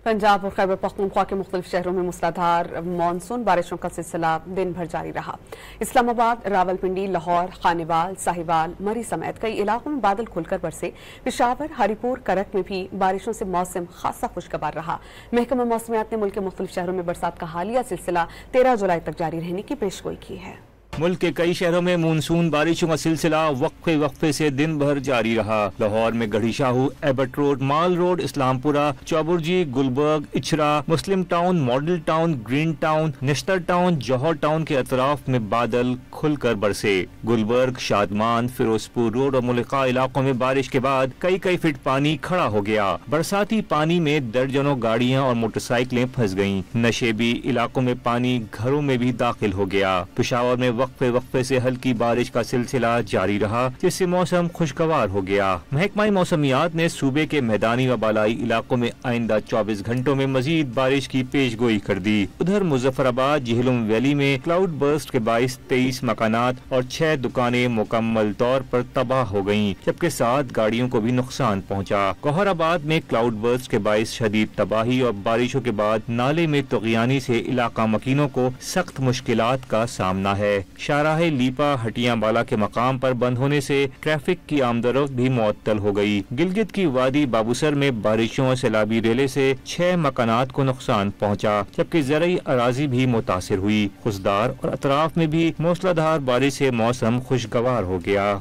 पंजाब और खैबर पख्तूनख्वा के मुख्तलिफ शहरों में मूसलाधार मानसून बारिशों का सिलसिला दिन भर जारी रहा। इस्लामाबाद, रावलपिंडी, लाहौर, खानेवाल, साहिवाल, मरी समेत कई इलाकों में बादल खुलकर बरसे। पेशावर, हरिपुर, करक में भी बारिशों से मौसम खासा खुशगवार रहा। महकमा मौसमियात ने मुल्क के मुख्तलिफ शहरों में बरसात का हालिया सिलसिला 13 जुलाई तक जारी रहने की पेशगोई की है। मुल्क के कई शहरों में मानसून बारिशों का सिलसिला वक्फे वक्फे से दिन भर जारी रहा। लाहौर में Garhi Shahu, Ebert road, mall road, Islampura, Chauburji, Gulberg, Ichhra, Muslim town, model town, green town, Nishtar town, Johar town के अतराफ में बादल खुलकर बरसे। गुलबर्ग, शादमान, फिरोजपुर रोड और मुल्का इलाकों में बारिश के बाद कई फीट पानी खड़ा हो गया। बरसाती पानी में दर्जनों गाड़ियां और मोटरसाइकिलें फंस गईं। नशेबी इलाकों में पानी घरों में भी दाखिल हो गया। पेशावर में वक्फे वक्फे से हल्की बारिश का सिलसिला जारी रहा, जिससे मौसम खुशगवार हो गया। महकमा मौसमियात ने सूबे के मैदानी व बालाई इलाकों में आइंदा 24 घंटों में मजीद बारिश की पेशगोई कर दी। उधर मुजफ्फराबाद, झेलम वैली में क्लाउड बर्स्ट के बाइस 23 मकानात और 6 दुकानें मुकम्मल तौर पर तबाह हो गयी, जबकि 7 गाड़ियों को भी नुकसान पहुँचा। गौहराबाद में क्लाउड बर्स्ट के बाइस शदीद तबाही और बारिशों के बाद नाले में तुग़यानी से इलाका मकीनों को सख्त मुश्किलात का सामना है। शाहराह लीपा हटियाबाला के मकाम पर बंद होने से ट्रैफिक की आमदोरफ्त भी मुअत्तल हो गई। गिलगित की वादी बाबूसर में बारिशों और सैलाबी रेले से 6 मकानात को नुकसान पहुंचा, जबकि ज़रई अराजी भी मुतासिर हुई। खुशदार और अतराफ में भी मूसलाधार बारिश से मौसम खुशगवार हो गया।